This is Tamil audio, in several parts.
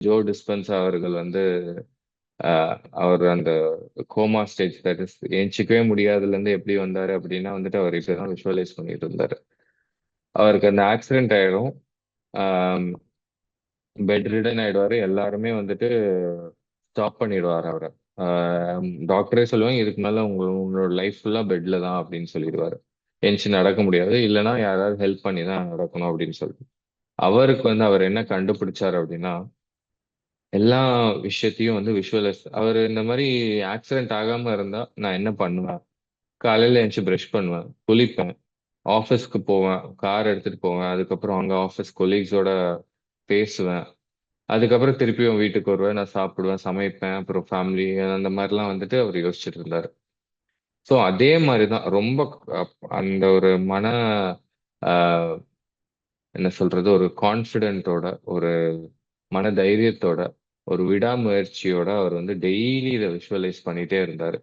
ஜோ டிஸ்பென்சா அவர்கள் வந்து அவர் அந்த கோமா ஸ்டேஜ் தட் இஸ் எந்திரிக்கவே முடியாதுல இருந்து எப்படி வந்தாரு அப்படின்னா வந்துட்டு அவர் இப்படிதான் விஷுவலைஸ் பண்ணிட்டு இருந்தாரு. அவருக்கு அந்த ஆக்சிடென்ட் ஆயிடும். பெட் ரிடன் ஆயிடுவாரு. எல்லாருமே வந்துட்டு ஸ்டாப் பண்ணிடுவாரு அவரை. டாக்டரே சொல்லுவாங்க இதுக்கு மேல உங்களோட லைஃப் ஃபுல்லா பெட்ல தான் அப்படின்னு சொல்லிடுவாரு. எந்திச்சு நடக்க முடியாது, இல்லைன்னா யாராவது ஹெல்ப் பண்ணி தான் நடக்கணும் அப்படின்னு சொல்லிட்டு அவருக்கு வந்து அவர் என்ன கண்டுபிடிச்சாரு அப்படின்னா எல்லா விஷயத்தையும் வந்து விஷுவலைஸ். அவர் இந்த மாதிரி ஆக்சிடென்ட் ஆகாம இருந்தா நான் என்ன பண்ணுவேன்? காலையில எழுந்துச்சு பிரஷ் பண்ணுவேன், குளிப்பேன், ஆஃபீஸ்க்கு போவேன், கார் எடுத்துட்டு போவேன், அதுக்கப்புறம் அங்க ஆஃபீஸ் கொலீக்ஸோட பேசுவேன், அதுக்கப்புறம் திருப்பியும் வீட்டுக்கு வருவேன், நான் சாப்பிடுவேன், சமைப்பேன், அப்புறம் ஃபேமிலி அந்த மாதிரிலாம் வந்துட்டு அவர் யோசிச்சுட்டு இருந்தாரு. ஸோ அதே மாதிரிதான் ரொம்ப அந்த ஒரு மன ஆஹ், என்ன சொல்றது, ஒரு கான்ஃபிடென்ட்டோட, ஒரு மன தைரியத்தோட, ஒரு விடாமுயற்சியோட அவர் வந்து டெய்லி இதை விஷுவலைஸ் பண்ணிட்டே இருந்தாரு.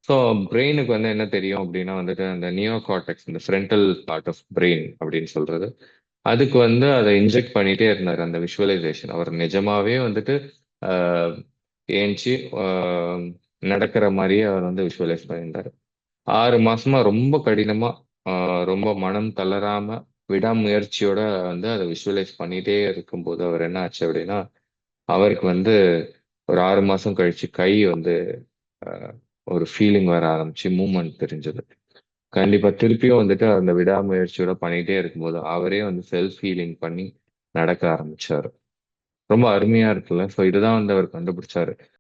ஸோ பிரெயினுக்கு வந்து என்ன தெரியும் அப்படின்னா வந்துட்டு அந்த நியோ கார்டெக்ஸ், இந்த ஃப்ரண்டல் பார்ட் ஆஃப் பிரெயின் அப்படின்னு சொல்றது, அதுக்கு வந்து அதை இன்ஜெக்ட் பண்ணிட்டே இருந்தார் அந்த விஷுவலைசேஷன். அவர் நிஜமாவே வந்துட்டு ஆஹ், ஏஞ்சி ஆஹ், நடக்கிற மாதிரியே அவர் வந்து விஷுவலைஸ் பண்ணியிருந்தாரு. 6 மாசமா ரொம்ப கடினமா, ரொம்ப மனம் தளராம விடாமுயற்சியோட வந்து அதை விஷுவலைஸ் பண்ணிட்டே இருக்கும்போது அவர் என்ன ஆச்சு அப்படின்னா அவருக்கு வந்து ஒரு 6 மாசம் கழிச்சு கை வந்து ஆஹ், ஒரு ஃபீலிங் வர ஆரம்பிச்சு மூமெண்ட் தெரிஞ்சது. கண்டிப்பா திருப்பியும் வந்துட்டு அந்த விடாமுயற்சியோட பண்ணிட்டே இருக்கும்போது அவரே வந்து செல்ஃப் ஹீலிங் பண்ணி நடக்க ஆரம்பிச்சாரு. ரொம்ப அருமையா இருக்குல்ல. ஸோ இதுதான் வந்து அவர் கண்டுபிடிச்சாரு.